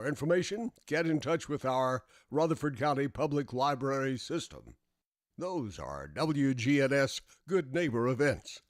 For information, get in touch with our Rutherford County Public Library System. Those are WGNS Good Neighbor events.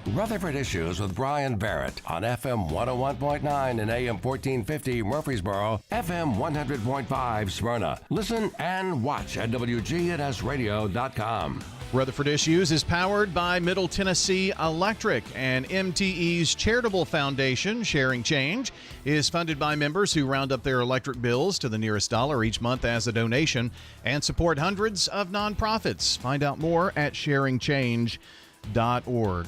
Rutherford Issues with Brian Barrett on FM 101.9 and AM 1450 Murfreesboro, FM 100.5 Smyrna. Listen and watch at wgnsradio.com. Rutherford Issues is powered by Middle Tennessee Electric, and MTE's charitable foundation, Sharing Change, is funded by members who round up their electric bills to the nearest dollar each month as a donation and support hundreds of nonprofits. Find out more at sharingchange.org.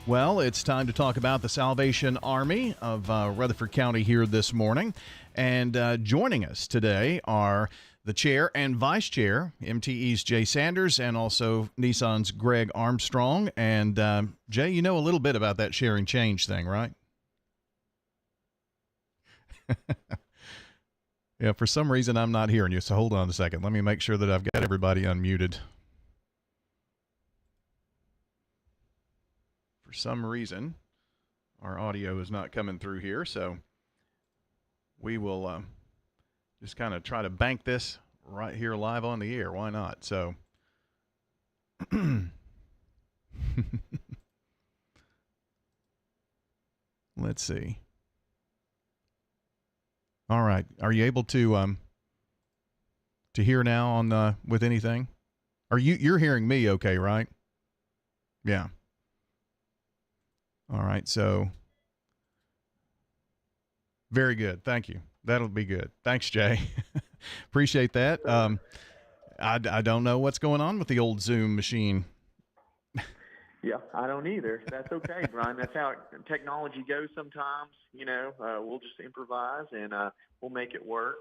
Well, it's time to talk about the Salvation Army of Rutherford County here this morning. And joining us today are the chair and vice chair, MTE's Jay Sanders, and also Nissan's Greg Armstrong. And Jay, you know a little bit about that Sharing Change thing, right? Yeah, for some reason I'm not hearing you, so hold on a second. Let me make sure that I've got everybody unmuted. For some reason, our audio is not coming through here, so we will just kind of try to bank this right here live on the air. Why not? So, let's see. All right, are you able to hear now on with anything? You're hearing me okay, right? Yeah. All right, so very good. Thank you. That'll be good. Thanks, Jay. Appreciate that. I don't know what's going on with the old Zoom machine. Yeah, I don't either. That's okay, Brian. That's how technology goes sometimes. You know, we'll just improvise and we'll make it work.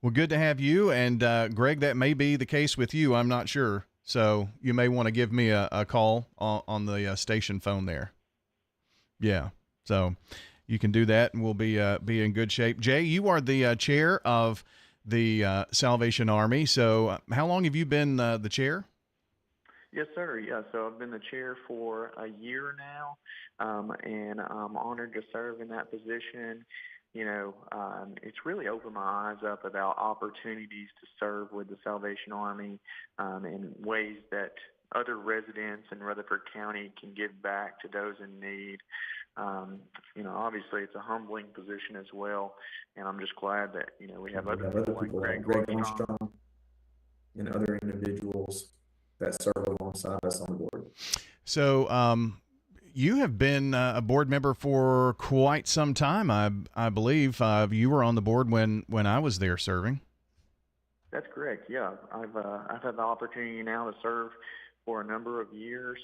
Well, good to have you. And Greg, that may be the case with you. I'm not sure. So you may want to give me a call on the station phone there. Yeah, so you can do that, and we'll be in good shape. Jay, you are the chair of the Salvation Army. So how long have you been the chair? Yes, sir. Yeah, so I've been the chair for a year now, and I'm honored to serve in that position. You know, it's really opened my eyes up about opportunities to serve with the Salvation Army in ways that other residents in Rutherford County can give back to those in need. You know, obviously it's a humbling position as well, and I'm just glad that, you know, we have other people like Greg Armstrong and other individuals that serve alongside us on the board. So you have been a board member for quite some time, I believe. You were on the board when I was there serving. That's correct. Yeah, I've had the opportunity now to serve for a number of years.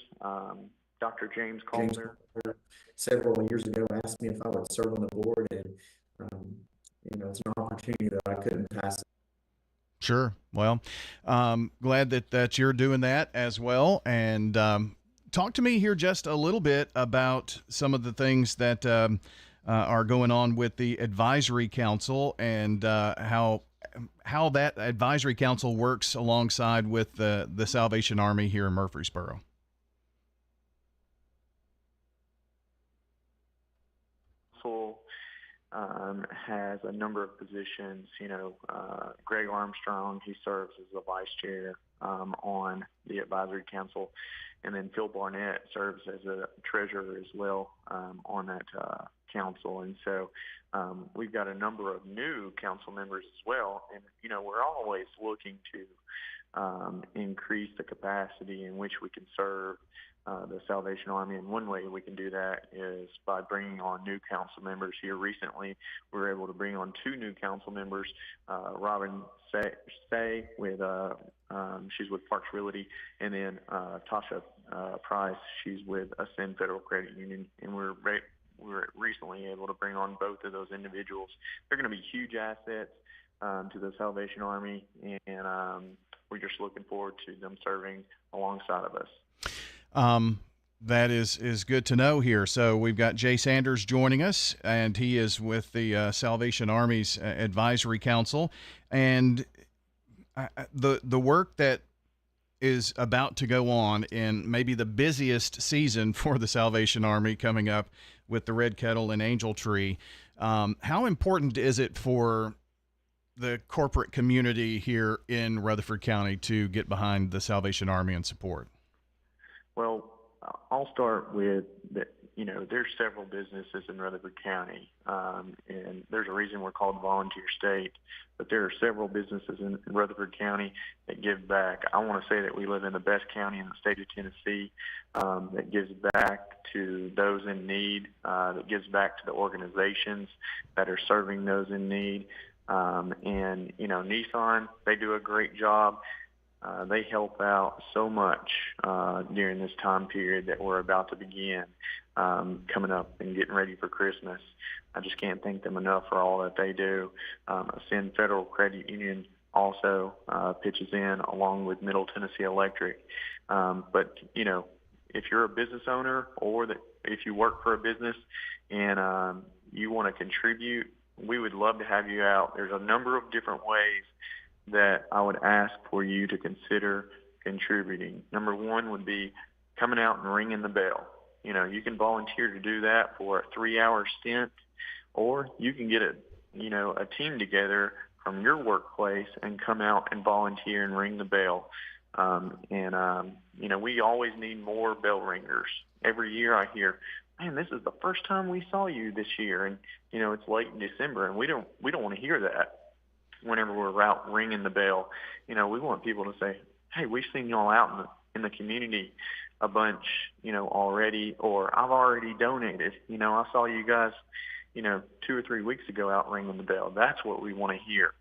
Dr. James Calder several years ago asked me if I would serve on the board, and you know, it's an opportunity that I couldn't pass. Sure. Well, glad that you're doing that as well. And talk to me here just a little bit about some of the things that are going on with the advisory council and how that advisory council works alongside with the Salvation Army here in Murfreesboro. Has a number of positions. You know, Greg Armstrong, he serves as the vice chair on the advisory council, and then Phil Barnett serves as a treasurer as well on that council. And so we've got a number of new council members as well, and you know, we're always looking to increase the capacity in which we can serve the Salvation Army, and one way we can do that is by bringing on new council members. Here recently, we were able to bring on 2 new council members, Robin Say with she's with Parks Realty, and then Tasha Price, she's with Ascend Federal Credit Union, and we were recently able to bring on both of those individuals. They're going to be huge assets to the Salvation Army, and we're just looking forward to them serving alongside of us. That is good to know here. So we've got Jay Sanders joining us, and he is with the Salvation Army's Advisory Council. And the work that is about to go on in maybe the busiest season for the Salvation Army coming up with the Red Kettle and Angel Tree. How important is it for the corporate community here in Rutherford County to get behind the Salvation Army and support? Well, I'll start with that. There's several businesses in Rutherford County, and there's a reason we're called Volunteer State, but there are several businesses in Rutherford County that give back. I want to say that we live in the best county in the state of Tennessee that gives back to those in need, that gives back to the organizations that are serving those in need. And Nissan, they do a great job. They help out so much during this time period that we're about to begin, coming up and getting ready for Christmas. I just can't thank them enough for all that they do. Ascend Federal Credit Union also pitches in along with Middle Tennessee Electric. But if you're a business owner or if you work for a business and you want to contribute, we would love to have you out. There's a number of different ways that I would ask for you to consider contributing. Number one would be coming out and ringing the bell. You can volunteer to do that for a 3-hour stint, or you can get a team together from your workplace and come out and volunteer and ring the bell. We always need more bell ringers. Every year I hear, man, this is the first time we saw you this year, and it's late in December, and we don't want to hear that. Whenever we're out ringing the bell, we want people to say, hey, we've seen y'all out in the community a bunch, already, or I've already donated. I saw you guys, 2 or 3 weeks ago out ringing the bell. That's what we want to hear.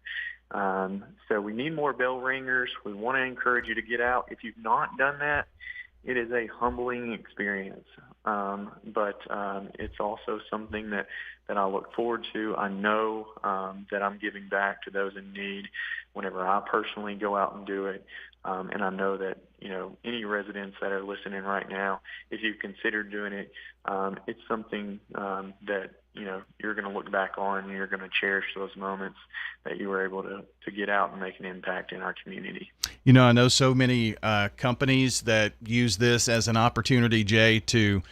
So we need more bell ringers. We want to encourage you to get out. If you've not done that, it is a humbling experience, but it's also something that I look forward to. I know that I'm giving back to those in need whenever I personally go out and do it, and I know that any residents that are listening right now, if you've considered doing it, it's something that you're going to look back on, and you're going to cherish those moments that you were able to get out and make an impact in our community. I know so many companies that use this as an opportunity, Jay, to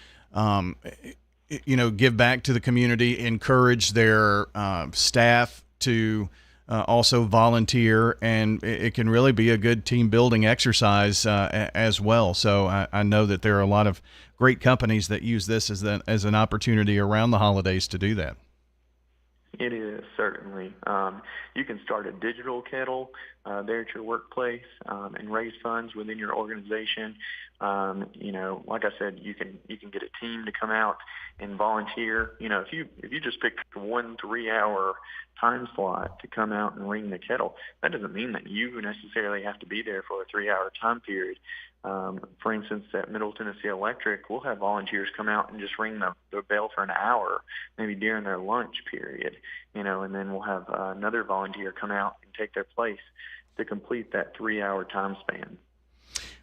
give back to the community, encourage their staff to also volunteer, and it can really be a good team building exercise as well. So I know that there are a lot of great companies that use this as an opportunity around the holidays to do that. It is, certainly. You can start a digital kettle there at your workplace and raise funds within your organization. Like I said, you can get a team to come out and volunteer. If you just pick 1 3-hour time slot to come out and ring the kettle, that doesn't mean that you necessarily have to be there for a 3-hour time period. For instance, at Middle Tennessee Electric, we'll have volunteers come out and just ring the bell for an hour, maybe during their lunch period, and then we'll have another volunteer come out and take their place to complete that 3-hour time span.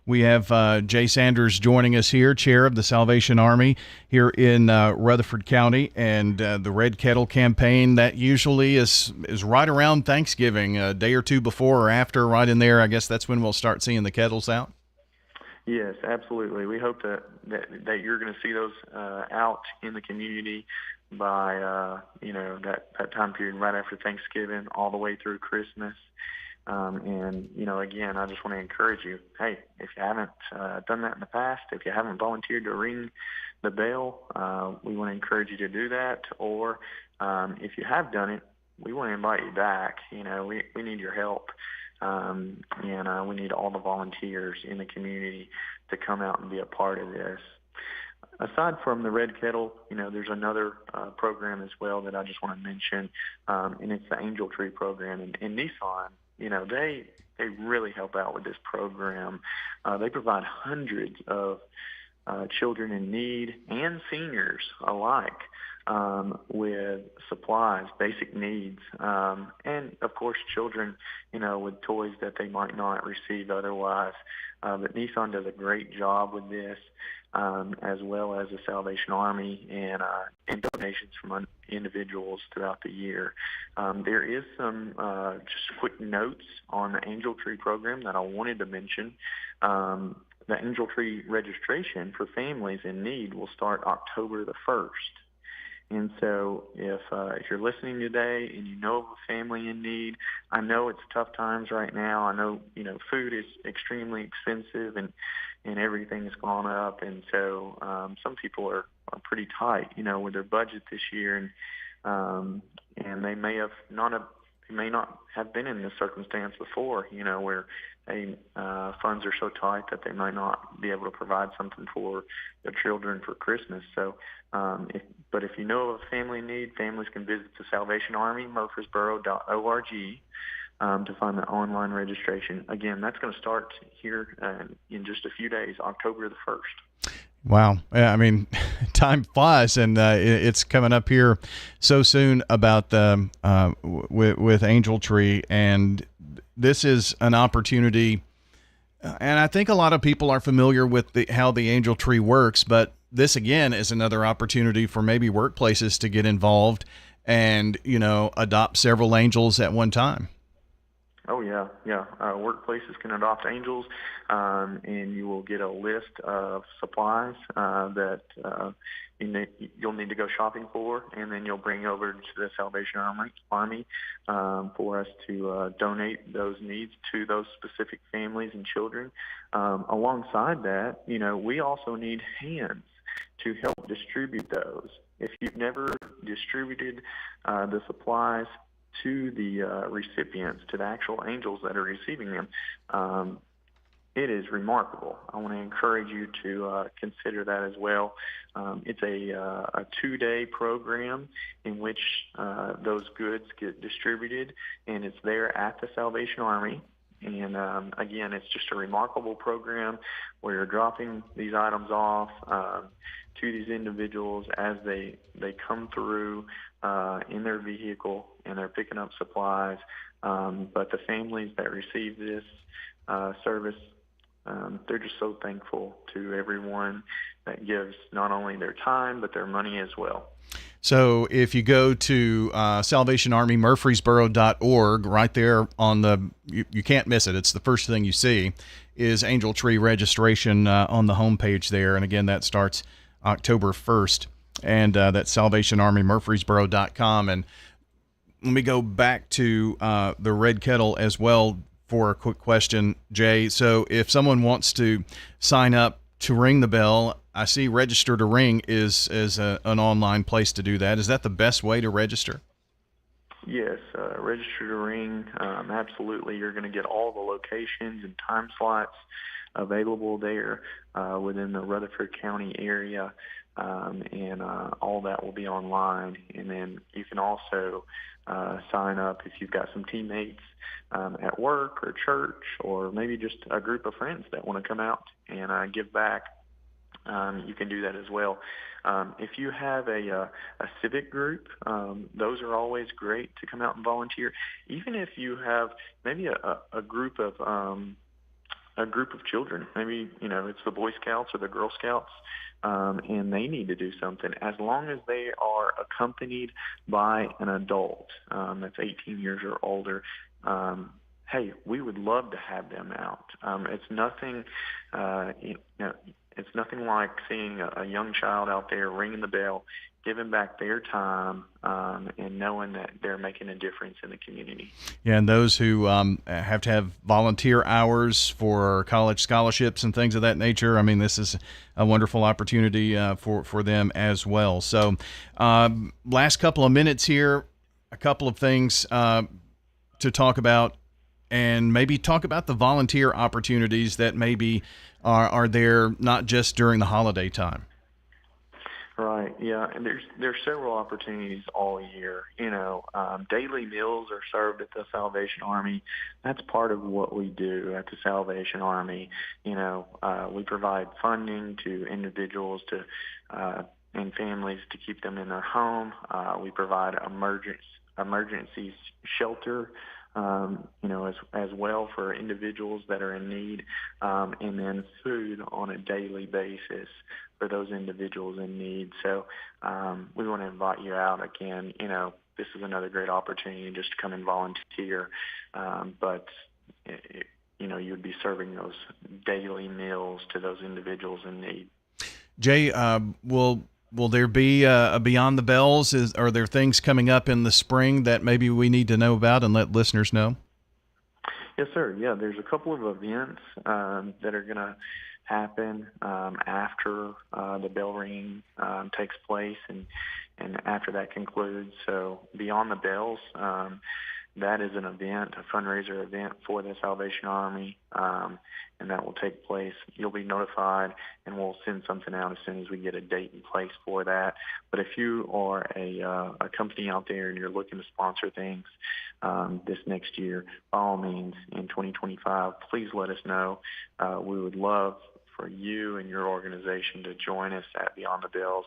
We have Jay Sanders joining us here, chair of the Salvation Army here in Rutherford County, and the Red Kettle campaign that usually is right around Thanksgiving, a day or two before or after, right in there. I guess that's when we'll start seeing the kettles out. Yes, absolutely. We hope that you're going to see those out in the community by that time period right after Thanksgiving all the way through Christmas. Again, I just want to encourage you, hey, if you haven't done that in the past, if you haven't volunteered to ring the bell, we want to encourage you to do that. Or if you have done it, we want to invite you back. We need your help. We need all the volunteers in the community to come out and be a part of this. Aside from the Red Kettle, there's another program as well that I just want to mention, and it's the Angel Tree program. And Nissan, they really help out with this program. They provide hundreds of children in need and seniors alike with supplies, basic needs, and of course children, with toys that they might not receive otherwise. But Nissan does a great job with this, as well as the Salvation Army and donations from individuals throughout the year. There is some just quick notes on the Angel Tree program that I wanted to mention. The Angel Tree registration for families in need will start October the 1st. And so if you're listening today and you know of a family in need, I know it's tough times right now. I know, food is extremely expensive and everything's gone up. And so some people are pretty tight, with their budget this year. And they may not have been in this circumstance before, where funds are so tight that they might not be able to provide something for their children for Christmas. So, but if you know of a family in need, families can visit the Salvation Army, Murfreesboro.org, to find the online registration. Again, that's going to start here in just a few days, October the 1st. Wow. I mean, time flies, and it's coming up here so soon about the with Angel Tree, and this is an opportunity. And I think a lot of people are familiar with how the Angel Tree works, but this again is another opportunity for maybe workplaces to get involved and adopt several angels at one time. Oh, yeah. Workplaces can adopt angels, and you will get a list of supplies that you'll need to go shopping for, and then you'll bring over to the Salvation Army for us to donate those needs to those specific families and children. Alongside that, we also need hands to help distribute those. If you've never distributed the supplies to the recipients, to the actual angels that are receiving them, it is remarkable. I want to encourage you to consider that as well. It's a 2-day program in which those goods get distributed, and it's there at the Salvation Army. And again, it's just a remarkable program where you're dropping these items off to these individuals as they come through in their vehicle, and they're picking up supplies. But the families that receive this service, they're just so thankful to everyone that gives not only their time, but their money as well. So if you go to Salvation Army, Murfreesboro.org, right there on you can't miss it. It's the first thing you see is Angel Tree registration on the homepage there. And again, that starts October 1st. And that's SalvationArmyMurfreesboro.com. And let me go back to the Red Kettle as well for a quick question, Jay. So if someone wants to sign up to ring the bell, I see Register to Ring is an online place to do that. Is that the best way to register? Yes, Register to Ring, absolutely. You're going to get all the locations and time slots available there within the Rutherford County area, and all that will be online. And then you can also sign up if you've got some teammates at work or church, or maybe just a group of friends that want to come out and give back. You can do that as well. If you have a civic group, those are always great to come out and volunteer. Even if you have maybe a group of children, maybe it's the Boy Scouts or the Girl Scouts, and they need to do something. As long as they are accompanied by an adult that's 18 years or older, hey, we would love to have them out. It's nothing. It's nothing like seeing a young child out there ringing the bell, giving back their time, and knowing that they're making a difference in the community. Yeah, and those who have to have volunteer hours for college scholarships and things of that nature, I mean, this is a wonderful opportunity for them as well. So last couple of minutes here, a couple of things to talk about, and maybe talk about the volunteer opportunities that maybe are there not just during the holiday time. Right, yeah, and there's several opportunities all year. Daily meals are served at the Salvation Army. That's part of what we do at the Salvation Army. We provide funding to individuals and families to keep them in their home. We provide emergency shelter, as well for individuals that are in need, and then food on a daily basis for those individuals in need. So we want to invite you out again. This is another great opportunity just to come and volunteer, but you'd be serving those daily meals to those individuals in need. Jay, will Will there be a Beyond the Bells? Are there things coming up in the spring that maybe we need to know about and let listeners know? Yes, sir. Yeah, there's a couple of events that are going to happen after the bell ringing takes place and after that concludes. So Beyond the Bells, that is an event, a fundraiser event for the Salvation Army, and that will take place. You'll be notified, and we'll send something out as soon as we get a date in place for that. But if you are a company out there and you're looking to sponsor things this next year, by all means, in 2025, please let us know. We would love for you and your organization to join us at Beyond the Bells.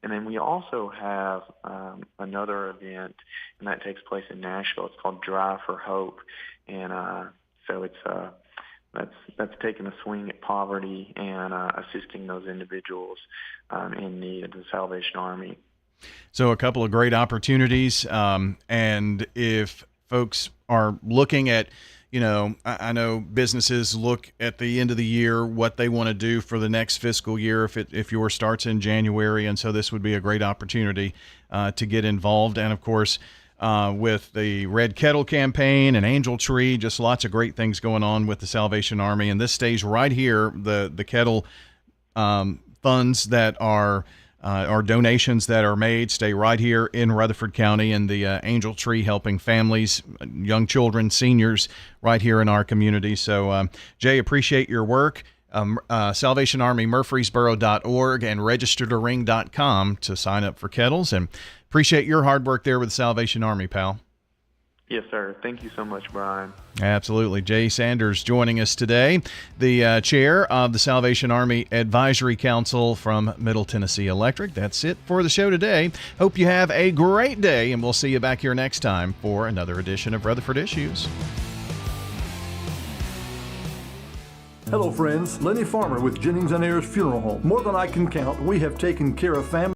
And then we also have another event, and that takes place in Nashville. It's called Drive for Hope, and so it's that's taking a swing at poverty and assisting those individuals in need of the Salvation Army. So a couple of great opportunities, and if folks are looking at, I know businesses look at the end of the year, what they want to do for the next fiscal year if yours starts in January, and so this would be a great opportunity to get involved. And, of course, with the Red Kettle campaign and Angel Tree, just lots of great things going on with the Salvation Army. And this stays right here, the Kettle funds that are donations that are made stay right here in Rutherford County, and the Angel Tree helping families, young children, seniors right here in our community. So, Jay, appreciate your work. Salvation Army Murfreesboro.org and registertoring.com to sign up for kettles, and appreciate your hard work there with the Salvation Army, pal. Yes, sir. Thank you so much, Brian. Absolutely. Jay Sanders joining us today, the chair of the Salvation Army Advisory Council from Middle Tennessee Electric. That's it for the show today. Hope you have a great day, and we'll see you back here next time for another edition of Rutherford Issues. Hello, friends. Lenny Farmer with Jennings & Ayers Funeral Home. More than I can count, we have taken care of families